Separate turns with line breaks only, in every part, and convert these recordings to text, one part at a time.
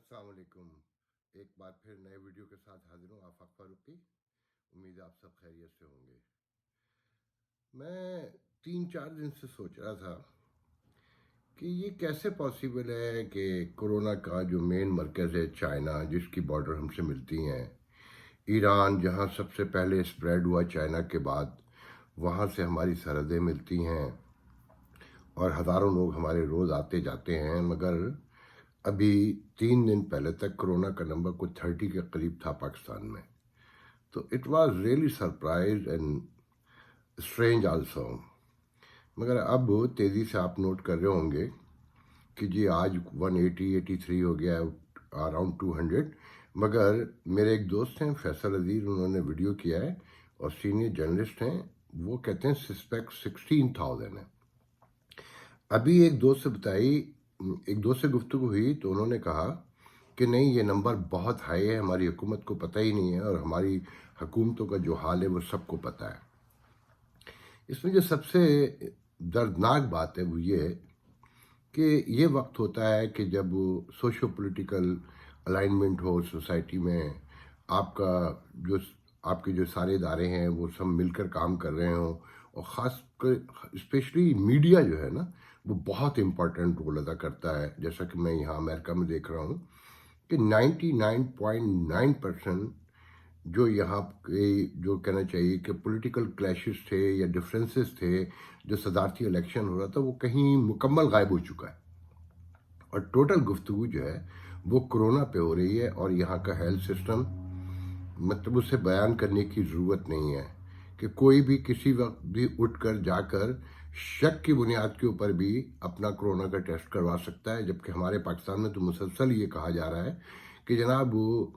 अस्सलाम वालेकुम। एक बार फिर नए वीडियो के साथ हाजिर हूँ आफाक फारूकी। उम्मीद है आप सब खैरियत से होंगे। मैं 3-4 दिन से सोच रहा था कि ये कैसे पॉसिबल है कि कोरोना का जो मेन मरकज़ है चाइना, जिसकी बॉर्डर हमसे मिलती हैं, ईरान जहाँ सबसे पहले स्प्रेड हुआ चाइना के बाद, वहाँ से हमारी सरहदें मिलती हैं और हज़ारों लोग हमारे रोज़ आते जाते हैं, मगर अभी 3 दिन पहले तक कोरोना का नंबर कुछ 30 के करीब था पाकिस्तान में। तो it was really surprise and strange also. मगर अब तेज़ी से आप नोट कर रहे होंगे कि जी आज 180-83 हो गया, अराउंड 200। मगर मेरे एक दोस्त हैं फैसल अजीज़, उन्होंने वीडियो किया है और सीनियर जर्नलिस्ट हैं, वो कहते हैं सस्पेक्ट 16,000 है। अभी एक दोस्त से गुफ्तगू हुई तो उन्होंने कहा कि नहीं, ये नंबर बहुत हाई है, हमारी हुकूमत को पता ही नहीं है और हमारी हुकूमतों का जो हाल है वो सबको पता है। इसमें जो सबसे दर्दनाक बात है वो ये है कि ये वक्त होता है कि जब सोशो पॉलिटिकल अलाइनमेंट हो सोसाइटी में, आपका जो आपके जो सारे इदारे हैं वो सब मिलकर काम कर रहे हों, और ख़ास कर स्पेशली मीडिया जो है ना, वो बहुत इम्पोर्टेंट रोल अदा करता है। जैसा कि मैं यहाँ अमेरिका में देख रहा हूँ कि 99.9% जो यहाँ के जो कहना चाहिए कि पॉलिटिकल क्लैशेस थे या डिफरेंसेस थे, जो सदारती इलेक्शन हो रहा था, वो कहीं मुकम्मल गायब हो चुका है और टोटल गुफ्तगू जो है वो कोरोना पे हो रही है। और यहाँ का हेल्थ सिस्टम, मतलब उसे बयान करने की ज़रूरत नहीं है कि कोई भी किसी वक्त भी उठकर जाकर शक की बुनियाद के ऊपर भी अपना कोरोना का टेस्ट करवा सकता है। जबकि हमारे पाकिस्तान में तो मुसलसल ये कहा जा रहा है कि जनाब वो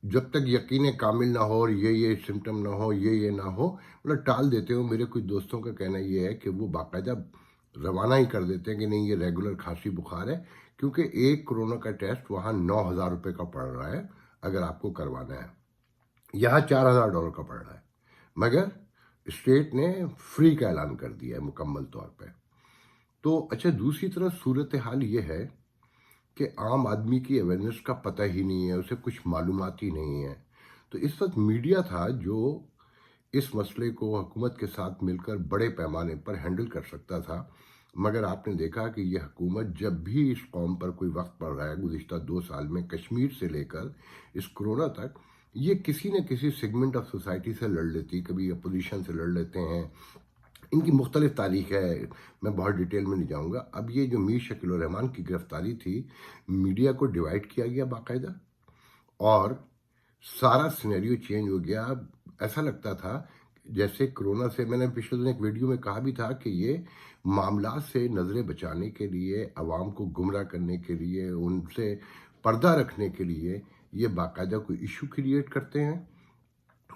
जब तक यकीन कामिल ना हो और ये सिम्टम ना हो, ये ना हो, मतलब टाल देते हो। मेरे कुछ दोस्तों का कहना ये है कि वो बाकायदा रवाना ही कर देते हैं कि नहीं, ये रेगुलर खांसी बुखार है, क्योंकि एक कोरोना का टेस्ट वहाँ 9,000 रुपये का पड़ रहा है अगर आपको करवाना है, यहाँ $4,000 का पड़ रहा है। मगर स्टेट ने फ्री का ऐलान कर दिया है मुकम्मल तौर पे। तो अच्छा, दूसरी तरफ सूरत हाल ये है कि आम आदमी की अवेयरनेस का पता ही नहीं है, उसे कुछ मालूमात ही नहीं है। तो इस वक्त मीडिया था जो इस मसले को हुकूमत के साथ मिलकर बड़े पैमाने पर हैंडल कर सकता था। मगर आपने देखा कि यह हुकूमत जब भी इस कौम पर कोई वक्त पड़ रहा है, गुज़िश्ता 2 साल में कश्मीर से लेकर इस कोरोना तक, ये किसी न किसी सेगमेंट ऑफ सोसाइटी से लड़ लेती, कभी अपोजिशन से लड़ लेते हैं। इनकी मुख्तलिफ तारीख है, मैं बहुत डिटेल में नहीं जाऊँगा। अब ये जो मीर शकील उर रहमान की गिरफ्तारी थी, मीडिया को डिवाइड किया गया बाकायदा और सारा सिनेरियो चेंज हो गया। ऐसा लगता था जैसे कोरोना से, मैंने पिछले दिन एक वीडियो में कहा भी था कि ये मामला से नज़रें बचाने के लिए, आवाम को गुमराह करने के लिए, उनसे पर्दा रखने के लिए ये बाकायदा कोई इशू क्रिएट करते हैं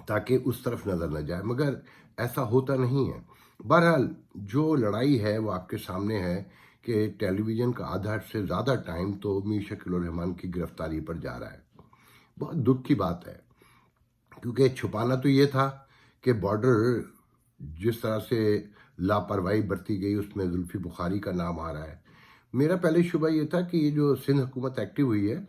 ताकि उस तरफ नज़र न जाए, मगर ऐसा होता नहीं है। बहरहाल जो लड़ाई है वो आपके सामने है कि टेलीविज़न का आधा से ज़्यादा टाइम तो मीर शकील उर रहमान की गिरफ्तारी पर जा रहा है। बहुत दुख की बात है, क्योंकि छुपाना तो ये था कि बॉर्डर जिस तरह से लापरवाही बरती गई, उसमें जुल्फी बुखारी का नाम आ रहा है। मेरा पहले शुबा ये था कि ये जो सिंध हुकूमत एक्टिव हुई है,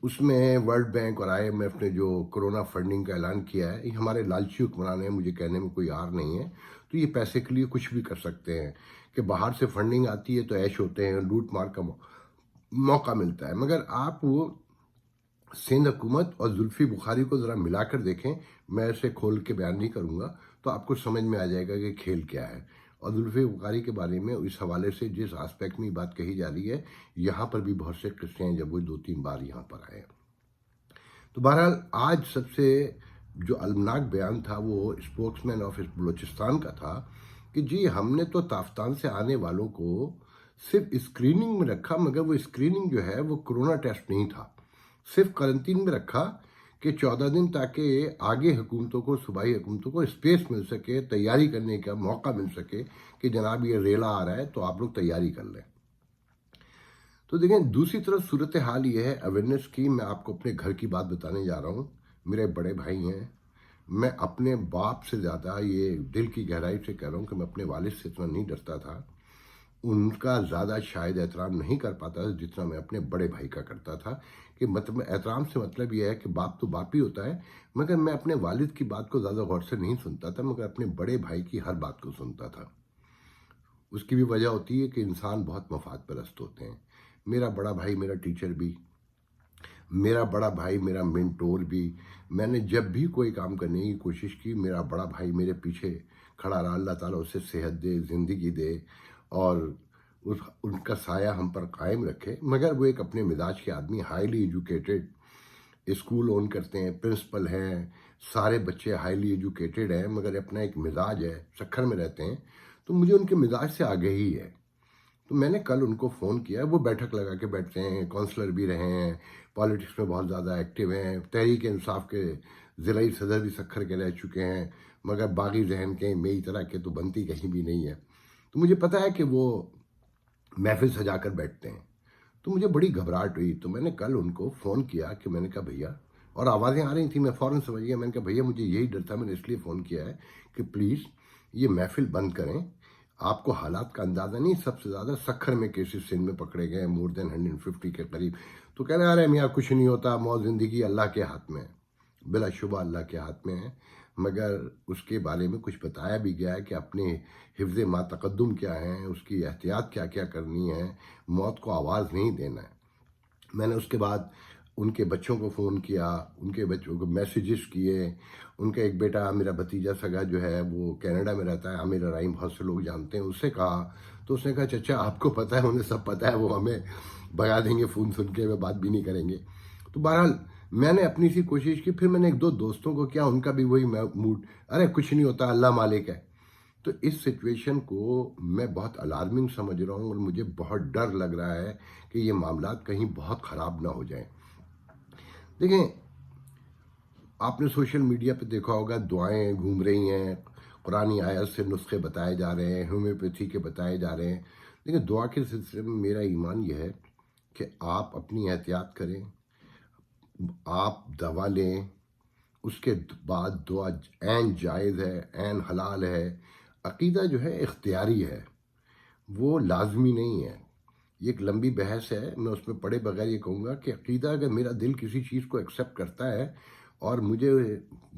उसमें वर्ल्ड बैंक और IMF ने जो कोरोना फंडिंग का ऐलान किया है, ये हमारे लालची हुक्मरान हैं, मुझे कहने में कोई आर नहीं है। तो ये पैसे के लिए कुछ भी कर सकते हैं कि बाहर से फंडिंग आती है तो ऐश होते हैं, लूट मार का मौका मिलता है। मगर आप वो सिंध हुकूमत और जुल्फी बुखारी को ज़रा मिलाकर देखें, मैं इसे खोल के बयान नहीं करूँगा, तो आपको समझ में आ जाएगा कि खेल क्या है। और जुल्फी बुखारी के बारे में इस हवाले से जिस आस्पेक्ट में बात कही जा रही है, यहाँ पर भी बहुत से किस्से हैं जब वो 2-3 बार यहाँ पर आए। तो बहरहाल आज सबसे जो अलमनाक बयान था वो स्पोक्समैन ऑफ बलूचिस्तान का था कि जी हमने तो ताफ्तान से आने वालों को सिर्फ स्क्रीनिंग में रखा, मगर वो स्क्रीनिंग जो है वो कोरोना टेस्ट नहीं था, सिर्फ करंटीन में रखा कि 14 दिन, ताकि आगे हुकूमतों को, सूबाई हुकूमतों को स्पेस मिल सके, तैयारी करने का मौका मिल सके कि जनाब ये रेला आ रहा है तो आप लोग तैयारी कर लें। तो देखें, दूसरी तरफ सूरत हाल ये है अवेयरनेस की। मैं आपको अपने घर की बात बताने जा रहा हूँ। मेरे बड़े भाई हैं, मैं अपने बाप से ज़्यादा, ये दिल की गहराई से कह रहा हूँ कि मैं अपने वालिद से इतना नहीं डरता था ان کا زیادہ شاید احترام نہیں کر پاتا تھا جتنا میں اپنے بڑے بھائی کا کرتا تھا. کہ مطلب احترام سے مطلب یہ ہے کہ باپ تو باپ ہی ہوتا ہے، مگر میں اپنے والد کی بات کو زیادہ غور سے نہیں سنتا تھا، مگر اپنے بڑے بھائی کی ہر بات کو سنتا تھا. اس کی بھی وجہ ہوتی ہے کہ انسان بہت مفاد پرست ہوتے ہیں. میرا بڑا بھائی میرا ٹیچر بھی، میرا بڑا بھائی میرا مینٹور بھی. میں نے جب بھی کوئی کام کرنے کی کوشش کی، میرا بڑا بھائی میرے پیچھے کھڑا رہا. اللہ تعالیٰ اسے صحت دے، زندگی دے، اور ان کا سایہ ہم پر قائم رکھے. مگر وہ ایک اپنے مزاج کے آدمی، ہائیلی ایجوکیٹڈ، اسکول اون کرتے ہیں، پرنسپل ہیں، سارے بچے ہائیلی ایجوکیٹڈ ہیں، مگر اپنا ایک مزاج ہے، سکھر میں رہتے ہیں. تو مجھے ان کے مزاج سے آگے ہی ہے. تو میں نے کل ان کو فون کیا. وہ بیٹھک لگا کے بیٹھتے ہیں، کونسلر بھی رہے ہیں، پالیٹکس میں بہت زیادہ ایکٹیو ہیں، تحریک انصاف کے ضلعی صدر بھی سکھر کے رہ چکے ہیں، مگر باغی ذہن کے میری طرح کے تو بنتی کہیں بھی نہیں ہے. تو مجھے پتہ ہے کہ وہ محفل سجا کر بیٹھتے ہیں. تو مجھے بڑی گھبراہٹ ہوئی. تو میں نے کل ان کو فون کیا کہ میں نے کہا بھیا، اور آوازیں آ رہی تھیں، میں فوراً سمجھ گیا. میں نے کہا بھیا مجھے یہی ڈر تھا، میں نے اس لیے فون کیا ہے کہ پلیز یہ محفل بند کریں. آپ کو حالات کا اندازہ نہیں، سب سے زیادہ سکھر میں کیسز سندھ میں پکڑے گئے ہیں، مور دین 150 کے قریب. تو کہہ رہے ہیں میاں کچھ نہیں ہوتا، موت زندگی اللہ کے ہاتھ میں ہے. بلا شبہ اللہ کے ہاتھ میں ہے، مگر اس کے بارے میں کچھ بتایا بھی گیا ہے کہ اپنے حفظ ما تقدم کیا ہیں، اس کی احتیاط کیا کیا کرنی ہے، موت کو آواز نہیں دینا ہے. میں نے اس کے بعد ان کے بچوں کو فون کیا، ان کے بچوں کو میسیجز کیے. ان کا ایک بیٹا میرا بھتیجا سگا جو ہے وہ کینیڈا میں رہتا ہے، عامر رحیم، بہت سے لوگ جانتے ہیں، اس سے کہا. تو اس نے کہا چچا آپ کو پتہ ہے، انہیں سب پتہ ہے، وہ ہمیں بھگا دیں گے فون سن کے، وہ بات بھی نہیں کریں گے. تو بہرحال میں نے اپنی سی کوشش کی. پھر میں نے ایک دو دوستوں کو کیا، ان کا بھی وہی موڈ، ارے کچھ نہیں ہوتا، اللہ مالک ہے. تو اس سچویشن کو میں بہت الارمنگ سمجھ رہا ہوں، اور مجھے بہت ڈر لگ رہا ہے کہ یہ معاملات کہیں بہت خراب نہ ہو جائیں. دیکھیں، آپ نے سوشل میڈیا پہ دیکھا ہوگا، دعائیں گھوم رہی ہیں، قرآنی آیت سے نسخے بتائے جا رہے ہیں، ہومیوپیتھی کے بتائے جا رہے ہیں. لیکن دعا کے سلسلے میں میرا ایمان یہ ہے کہ آپ اپنی احتیاط کریں، آپ دوا لیں، اس کے بعد دعا عین جائز ہے، عین حلال ہے. عقیدہ جو ہے اختیاری ہے، وہ لازمی نہیں ہے. یہ ایک لمبی بحث ہے، میں اس میں پڑھے بغیر یہ کہوں گا کہ عقیدہ اگر میرا دل کسی چیز کو ایکسیپٹ کرتا ہے اور مجھے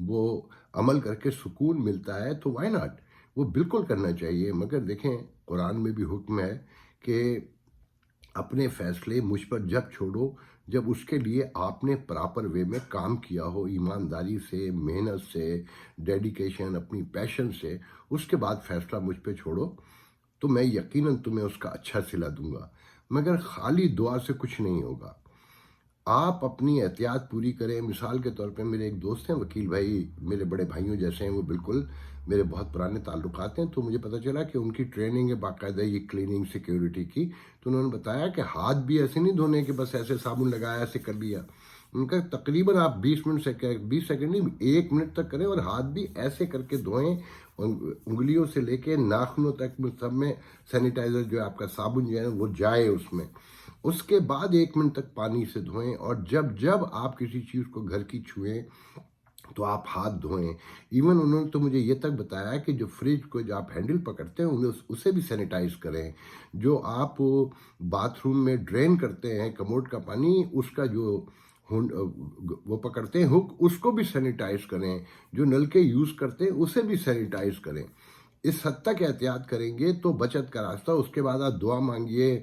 وہ عمل کر کے سکون ملتا ہے تو وائی ناٹ، وہ بالکل کرنا چاہیے. مگر دیکھیں، قرآن میں بھی حکم ہے کہ اپنے فیصلے مجھ پر جب چھوڑو جب اس کے لیے آپ نے پراپر وے میں کام کیا ہو، ایمانداری سے، محنت سے، ڈیڈیکیشن، اپنی پیشن سے. اس کے بعد فیصلہ مجھ پہ چھوڑو تو میں یقیناً تمہیں اس کا اچھا صلہ دوں گا. مگر خالی دعا سے کچھ نہیں ہوگا. آپ اپنی احتیاط پوری کریں. مثال کے طور پہ میرے ایک دوست ہیں، وکیل بھائی، میرے بڑے بھائیوں جیسے ہیں، وہ بالکل میرے بہت پرانے تعلقات ہیں. تو مجھے پتہ چلا کہ ان کی ٹریننگ ہے باقاعدہ یہ کلیننگ سیکیورٹی کی. تو انہوں نے بتایا کہ ہاتھ بھی ایسے نہیں دھونے کہ بس ایسے صابن لگایا ایسے کر لیا. ان کا تقریباً آپ 20 سیکنڈ نہیں، 1 منٹ تک کریں، اور ہاتھ بھی ایسے کر کے دھوئیں، انگلیوں سے لے کے ناخنوں تک سب میں سینیٹائزر جو ہے آپ کا صابن جو ہے وہ جائے اس میں. اس کے بعد 1 منٹ تک پانی سے دھوئیں، اور جب آپ کسی چیز کو گھر کی چھوئیں تو آپ ہاتھ دھوئیں. ایون انہوں نے تو مجھے یہ تک بتایا کہ جو فریج کو جو آپ ہینڈل پکڑتے ہیں اسے بھی سینیٹائز کریں. جو آپ باتھ روم میں ڈرین کرتے ہیں کموڈ کا پانی، اس کا جو وہ پکڑتے ہیں ہک، اس کو بھی سینیٹائز کریں. جو نل کے یوز کرتے ہیں اسے بھی سینیٹائز کریں. اس حد تک احتیاط کریں گے تو بچت کا راستہ. اس کے بعد آپ دعا مانگیے،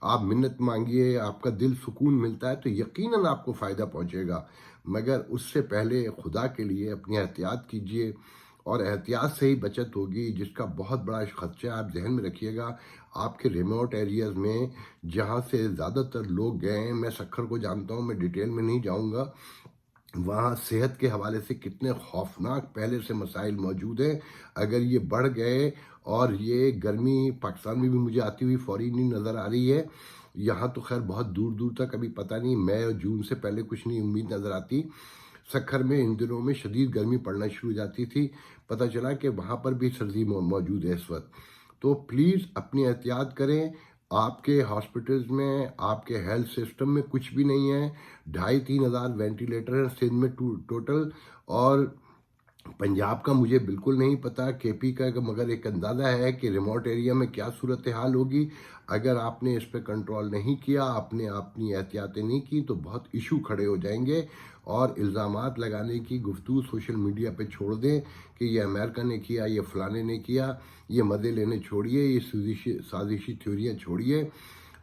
آپ منت مانگیے، آپ کا دل سکون ملتا ہے تو یقیناً آپ کو فائدہ پہنچے گا. مگر اس سے پہلے خدا کے لیے اپنی احتیاط کیجیے، اور احتیاط سے ہی بچت ہوگی، جس کا بہت بڑا خدشہ آپ ذہن میں رکھیے گا. آپ کے ریموٹ ایریاز میں جہاں سے زیادہ تر لوگ گئے ہیں، میں سکھر کو جانتا ہوں، میں ڈیٹیل میں نہیں جاؤں گا، وہاں صحت کے حوالے سے کتنے خوفناک پہلے سے مسائل موجود ہیں. اگر یہ بڑھ گئے، اور یہ گرمی پاکستان میں بھی مجھے آتی ہوئی فوری نہیں نظر آ رہی ہے، یہاں تو خیر بہت دور دور تک ابھی پتہ نہیں، مئی اور جون سے پہلے کچھ نہیں امید نظر آتی. سکھر میں ان دنوں میں شدید گرمی پڑنا شروع ہو جاتی تھی. پتہ چلا کہ وہاں پر بھی سردی موجود ہے اس وقت. تو پلیز اپنی احتیاط کریں. آپ کے ہاسپٹلز میں، آپ کے ہیلتھ سسٹم میں کچھ بھی نہیں ہے. 2,500-3,000 وینٹیلیٹر ہیں سندھ میں ٹوٹل، اور पंजाब का मुझे बिल्कुल नहीं पता, केपी का मगर एक अंदाज़ा है कि रिमोट एरिया में क्या सूरत हाल होगी। अगर आपने इस पे कंट्रोल नहीं किया, आपने अपनी एहतियातें नहीं की, तो बहुत इशू खड़े हो जाएंगे। और इल्ज़ामात लगाने की गुफ्तगू सोशल मीडिया पे छोड़ दें कि ये अमेरिका ने किया, ये फ़लाने ने किया। ये मज़े लेने छोड़िए, ये साजिशी थ्योरियाँ छोड़िए,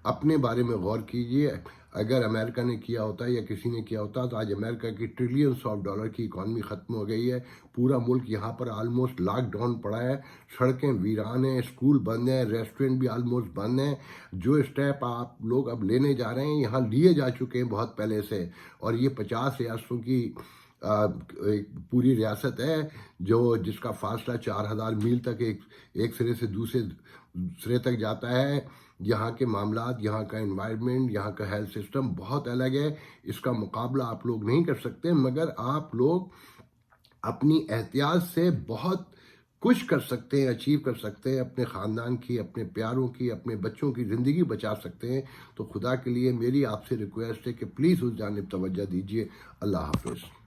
अपने बारे में गौर कीजिए। अगर अमेरिका ने किया होता या किसी ने किया होता तो आज अमेरिका की ट्रिलियंस ऑफ डॉलर की इकॉनमी ख़त्म हो गई है। पूरा मुल्क यहाँ पर आलमोस्ट लॉकडाउन पड़ा है, सड़कें वीरान हैं, स्कूल बंद हैं, रेस्टोरेंट भी आलमोस्ट बंद हैं। जो स्टेप आप लोग अब लेने जा रहे हैं यहाँ लिए जा चुके हैं बहुत पहले से। और ये 50 रियासतों की एक पूरी रियासत है जो जिसका फासला 4000 मील तक एक सिरे से दूसरे सिरे तक जाता है। यहाँ के मामलात, यहाँ का एनवायरनमेंट, यहाँ का हेल्थ सिस्टम बहुत अलग है। इसका मुकाबला आप लोग नहीं कर सकते, मगर आप लोग अपनी एहतियात से बहुत कुछ कर सकते हैं, अचीव कर सकते हैं। अपने ख़ानदान की, अपने प्यारों की, अपने बच्चों की ज़िंदगी बचा सकते हैं। तो खुदा के लिए मेरी आपसे रिक्वेस्ट है कि प्लीज़ उस जानिब तवज्जो दीजिए। अल्लाह हाफ़िज़।